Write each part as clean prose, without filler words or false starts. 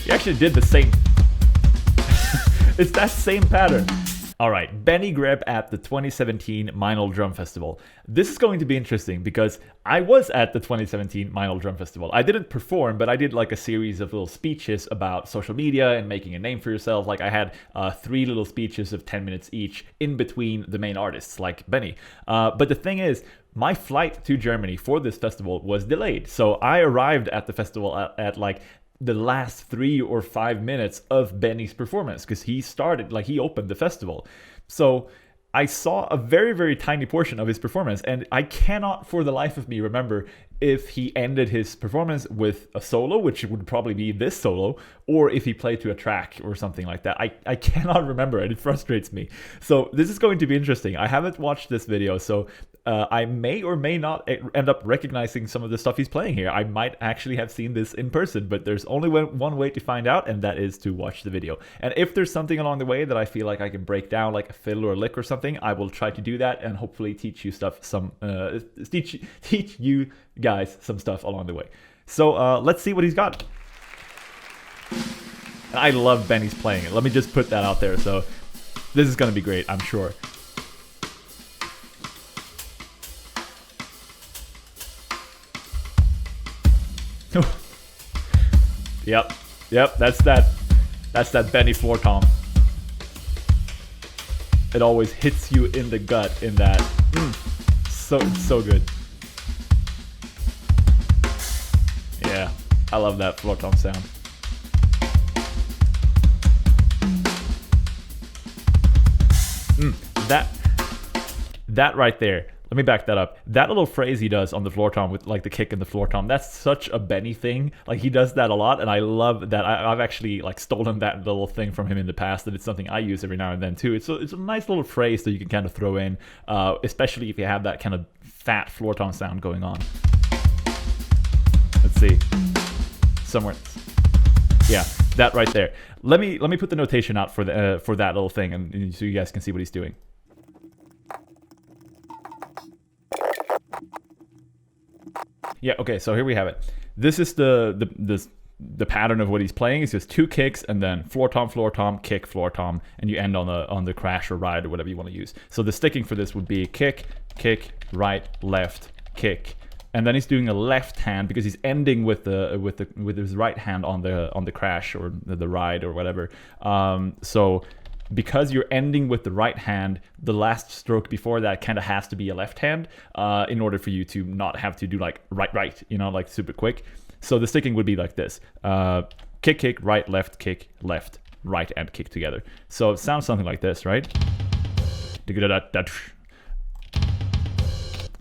He actually did the same. It's that same pattern. Alright, Benny Greb at the 2017 Minel Drum Festival. This is going to be interesting because I was at the 2017 Minel Drum Festival. I didn't perform, but I did like a series of little speeches about social media and making a name for yourself. Like I had 3 little speeches of 10 minutes each in between the main artists, like Benny. But the thing is, my flight to Germany for this festival was delayed. So I arrived at the festival at like the last 3 or 5 minutes of Benny's performance because he opened the festival. So I saw a very, very tiny portion of his performance, and I cannot for the life of me remember if he ended his performance with a solo, which would probably be this solo, or if he played to a track or something like that. I cannot remember, and it frustrates me. So this is going to be interesting. I haven't watched this video, so I may or may not end up recognizing some of the stuff he's playing here. I might actually have seen this in person, but there's only one way to find out, and that is to watch the video. And if there's something along the way that I feel like I can break down, like a fiddle or a lick or something, I will try to do that and hopefully teach you teach you guys some stuff along the way. So let's see what he's got. And I love Benny's playing it. Let me just put that out there. So this is going to be great, I'm sure. Yep, that's that Benny floor tom. It always hits you in the gut in that. So good. Yeah, I love that floor tom sound. That right there. Let me back that up. That little phrase he does on the floor tom with like the kick and the floor tom, that's such a Benny thing. Like he does that a lot, and I love that. I've actually like stolen that little thing from him in the past, and it's something I use every now and then too. It's a nice little phrase that you can kind of throw in, especially if you have that kind of fat floor tom sound going on. Let's see. Somewhere. Yeah, that right there. Let me put the notation out for that little thing, and so you guys can see what he's doing. Yeah, okay, so here we have it. This is the pattern of what he's playing. It's just 2 kicks and then floor tom, kick, floor tom, and you end on the crash or ride or whatever you want to use. So the sticking for this would be kick, right, left, kick. And then he's doing a left hand because he's ending with his right hand on the crash or the ride or whatever. So because you're ending with the right hand, the last stroke before that kind of has to be a left hand in order for you to not have to do like right, you know, like super quick. So the sticking would be like this. Kick, right, left, right, and kick together. So it sounds something like this, right?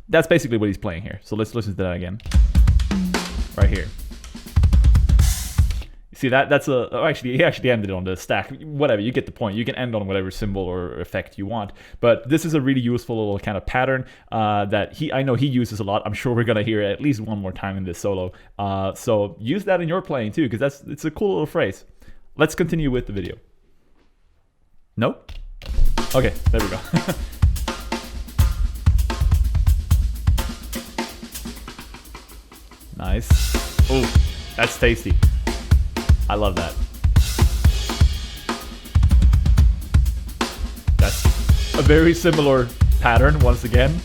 That's basically what he's playing here. So let's listen to that again. Right here. See that's actually he actually ended on the stack. Whatever, you get the point. You can end on whatever symbol or effect you want. But this is a really useful little kind of pattern that I know he uses a lot. I'm sure we're gonna hear it at least one more time in this solo. So use that in your playing too, because it's a cool little phrase. Let's continue with the video. Nope. Okay, there we go. Nice. Oh, that's tasty. I love that. That's a very similar pattern once again.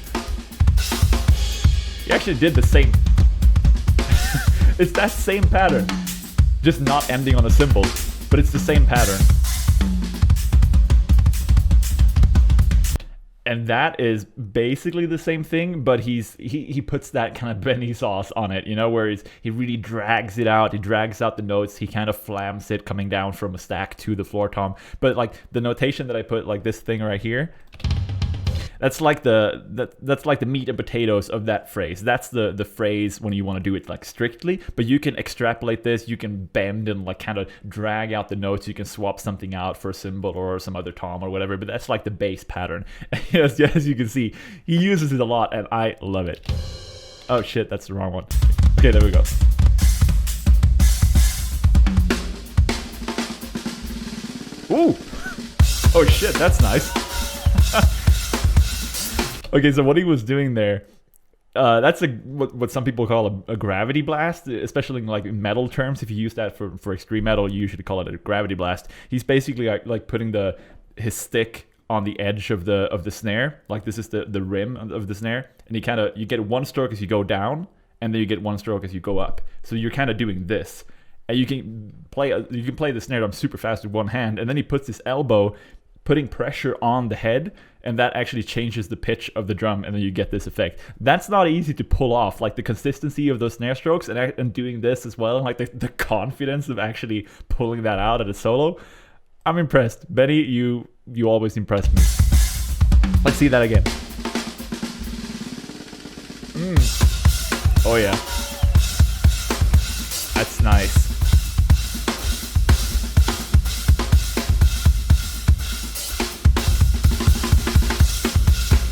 He actually did the same. It's that same pattern. Just not ending on a symbol, but it's the same pattern. And that is basically the same thing, but he puts that kind of Benny sauce on it, you know, where he really drags it out. He drags out the notes. He kind of flams it coming down from a stack to the floor tom. But like the notation that I put, like this thing right here, that's like the meat and potatoes of that phrase. That's the phrase when you want to do it like strictly, but you can extrapolate this. You can bend and like kind of drag out the notes. You can swap something out for a symbol or some other tom or whatever, but that's like the base pattern. as you can see, he uses it a lot and I love it. Oh shit, that's the wrong one. Okay, there we go. Ooh. Oh shit, that's nice. Okay, so what he was doing there That's what some people call a gravity blast, especially in like metal terms. If you use that for extreme metal, you usually call it a gravity blast. He's basically like putting his stick on the edge of the snare, like this is the rim of the snare, and you get one stroke as you go down, and then you get one stroke as you go up. So you're kind of doing this, and you can play the snare drum super fast with one hand, and then he puts his elbow, putting pressure on the head, and that actually changes the pitch of the drum, and then you get this effect. That's not easy to pull off, like the consistency of those snare strokes and doing this as well, like the confidence of actually pulling that out at a solo. I'm impressed. Benny, you always impress me. Let's see that again. Oh yeah. That's nice.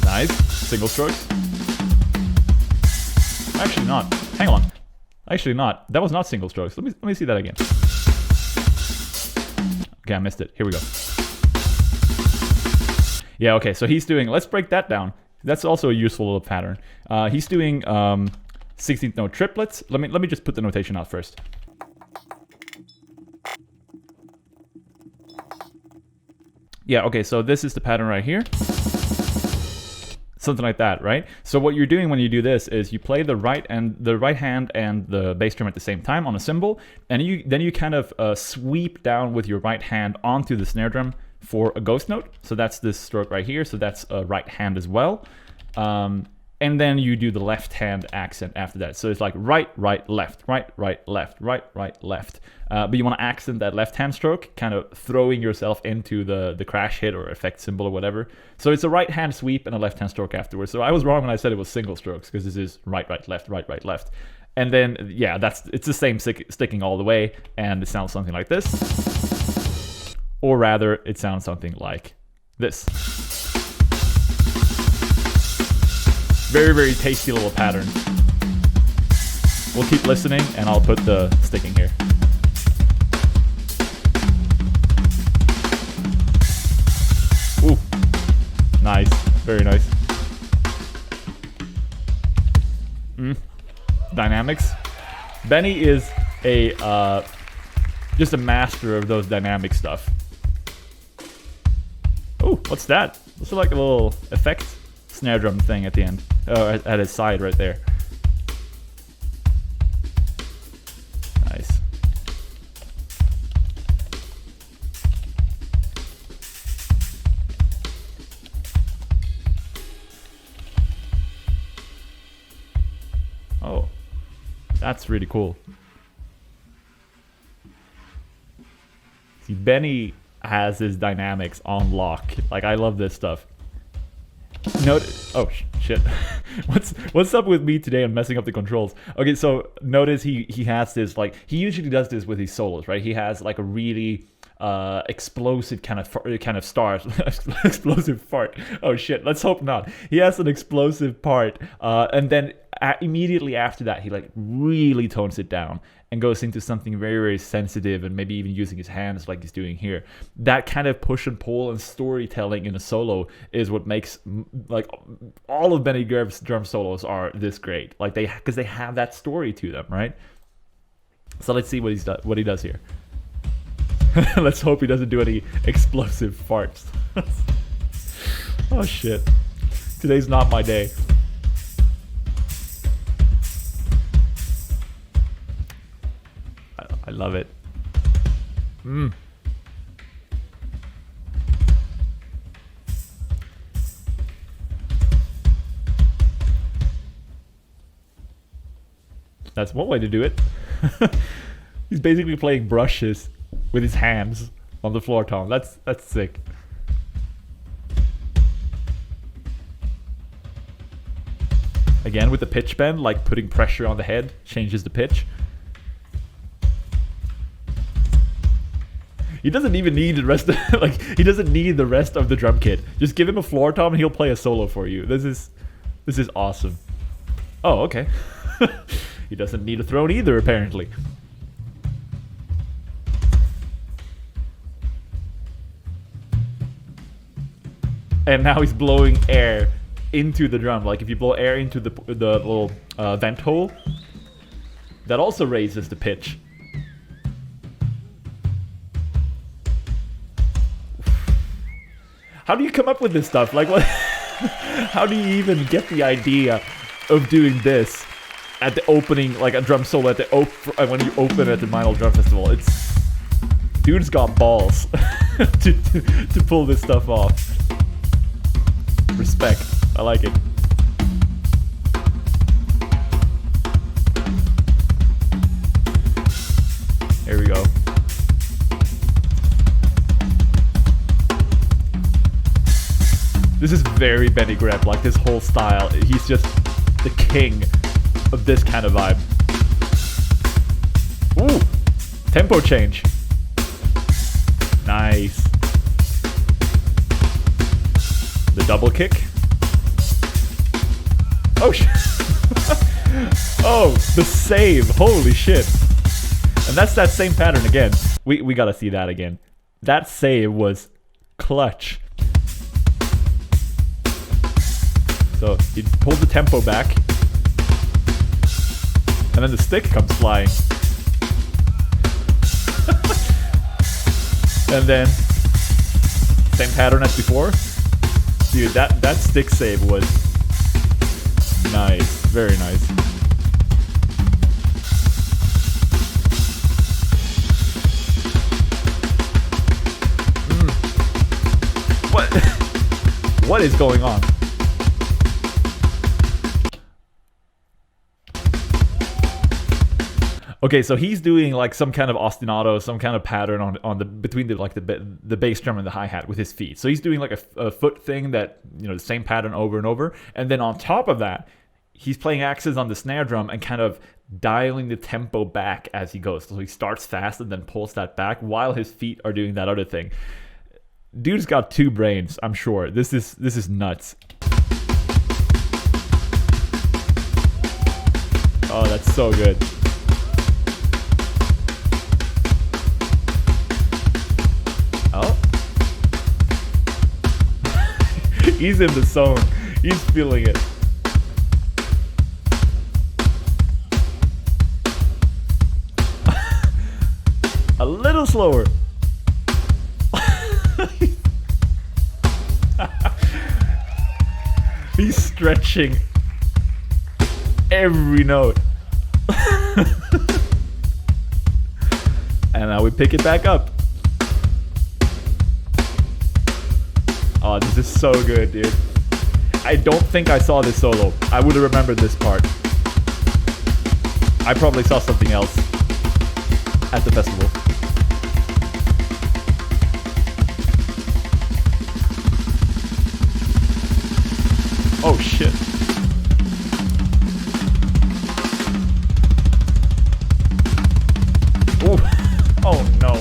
Nice. Single strokes. Actually not. Hang on. Actually not. That was not single strokes. Let me see that again. Okay, I missed it. Here we go. Yeah, okay, so he's doing, let's break that down. That's also a useful little pattern. He's doing 16th note triplets. Let me just put the notation out first. Yeah, okay, so this is the pattern right here. Something like that, right? So what you're doing when you do this is you play the right hand and the bass drum at the same time on a cymbal, and then you kind of sweep down with your right hand onto the snare drum for a ghost note. So that's this stroke right here. So that's a right hand as well. And then you do the left hand accent after that. So it's like right, right, left, right, right, left, right, right, left. But you want to accent that left hand stroke, kind of throwing yourself into the crash hit or effect symbol or whatever. So it's a right hand sweep and a left hand stroke afterwards. So I was wrong when I said it was single strokes, because this is right, right, left, right, right, left. And then, yeah, it's the same sticking all the way, and it sounds something like this. Or rather, it sounds something like this. Very, very tasty little pattern. We'll keep listening, and I'll put the sticking here. Ooh, nice, very nice. Dynamics. Benny is just a master of those dynamic stuff. Oh, what's that? Looks like a little effect snare drum thing at the end. At his side right there. Nice. Oh, that's really cool. See, Benny has his dynamics on lock. Like, I love this stuff. Oh shit. What's up with me today and messing up the controls? Okay, so notice he has this, like, he usually does this with his solos, right? He has like a really explosive kind of start. Explosive fart. Oh shit, let's hope not. He has an explosive part, and then immediately after that he like really tones it down and goes into something very, very sensitive, and maybe even using his hands like he's doing here. That kind of push and pull and storytelling in a solo is what makes, like, all of Benny Greb's drum solos are this great. Like, because they have that story to them, right? So let's see what he does here. Let's hope he doesn't do any explosive farts. Oh shit. Today's not my day. I love it. That's one way to do it. He's basically playing brushes with his hands on the floor tom. That's sick. Again with the pitch bend, like putting pressure on the head changes the pitch. He doesn't even need the rest of, he doesn't need the rest of the drum kit. Just give him a floor tom and he'll play a solo for you. This is awesome. Oh, okay. He doesn't need a throne either, apparently. And now he's blowing air into the drum. Like if you blow air into the little vent hole, that also raises the pitch. How do you come up with this stuff? Like what? How do you even get the idea of doing this at the opening, like a drum solo at the when you open at the Vinyl Drum Festival? It's dude's got balls to pull this stuff off. Respect. I like it. Here we go. This is very Benny Greb, like this whole style. He's just the king of this kind of vibe. Ooh, tempo change. Nice. The double kick. Oh shit. Oh, the save. Holy shit. And that's that same pattern again. We gotta see that again. That save was clutch. So he pulled the tempo back, and then the stick comes flying. And then same pattern as before. Dude, that stick save was nice, very nice. What is going on? Okay, so he's doing like some kind of ostinato, some kind of pattern on the between the bass drum and the hi-hat with his feet. So he's doing like a foot thing that, you know, the same pattern over and over. And then on top of that, he's playing axes on the snare drum and kind of dialing the tempo back as he goes. So he starts fast and then pulls that back while his feet are doing that other thing. Dude's got two brains, I'm sure. This is nuts. Oh, that's so good. Oh. He's in the zone. He's feeling it. A little slower. He's stretching every note. And now we pick it back up. Oh, this is so good, dude. I don't think I saw this solo. I would have remembered this part. I probably saw something else at the festival. Oh shit. Ooh. Oh no.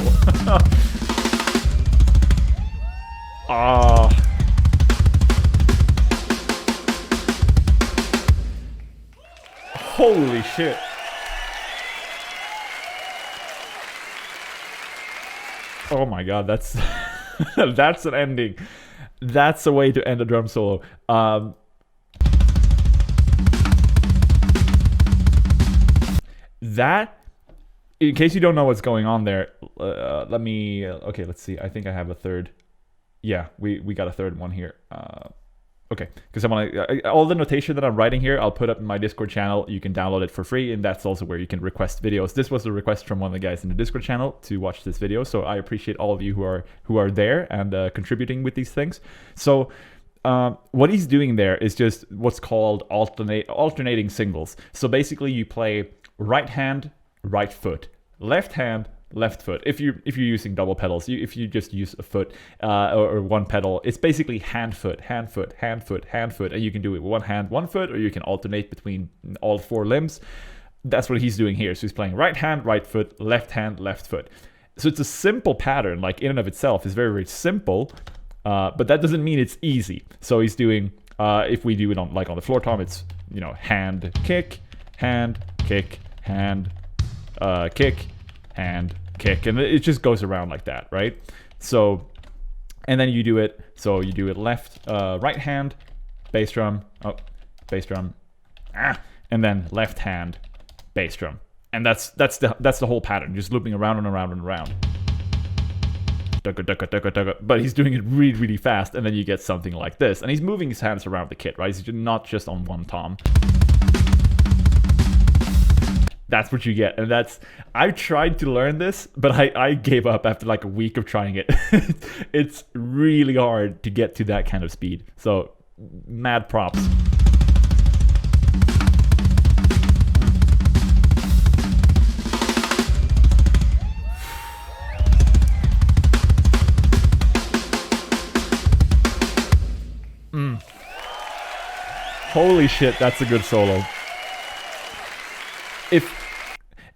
Ah. Holy shit. Oh my god, that's that's an ending. That's a way to end a drum solo. That, in case you don't know what's going on there, let me, okay, let's see. I think I have a third. Yeah, we got a third one here. Okay, because I want to, all the notation that I'm writing here, I'll put up in my Discord channel. You can download it for free, and that's also where you can request videos. This was a request from one of the guys in the Discord channel to watch this video, so I appreciate all of you who are there and contributing with these things. So what he's doing there is just what's called alternating singles. So basically, you play right hand, right foot, left hand, left foot. If you're using double pedals, if you just use a foot or one pedal, it's basically hand foot, hand foot, hand foot, hand foot, and you can do it with one hand, one foot, or you can alternate between all four limbs. That's what he's doing here. So he's playing right hand, right foot, left hand, left foot. So it's a simple pattern, like in and of itself, is very, very simple, but that doesn't mean it's easy. So he's doing, if we do it on the floor tom, it's, you know, hand, kick, hand, kick, hand, kick, hand, kick, and it just goes around like that, right? So, and then you do it, so you do it left, right hand, bass drum, oh, bass drum, and then left hand, bass drum. And that's the whole pattern, just looping around and around and around. But he's doing it really, really fast, and then you get something like this. And he's moving his hands around the kit, right? He's not just on one tom. That's what you get, and I tried to learn this, but I gave up after like a week of trying it. It's really hard to get to that kind of speed, so mad props. Holy shit, that's a good solo.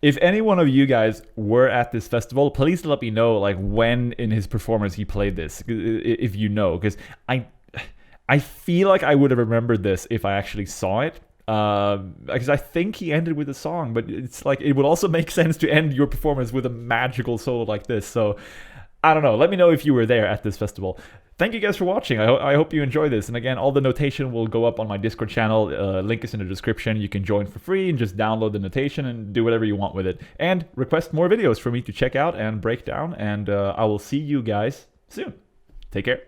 If any one of you guys were at this festival, please let me know like when in his performance he played this, if you know, because I feel like I would have remembered this if I actually saw it, because I think he ended with a song, but it's like it would also make sense to end your performance with a magical solo like this. So I don't know. Let me know if you were there at this festival. Thank you guys for watching. I hope you enjoy this. And again, all the notation will go up on my Discord channel. Link is in the description. You can join for free and just download the notation and do whatever you want with it. And request more videos for me to check out and break down. And I will see you guys soon. Take care.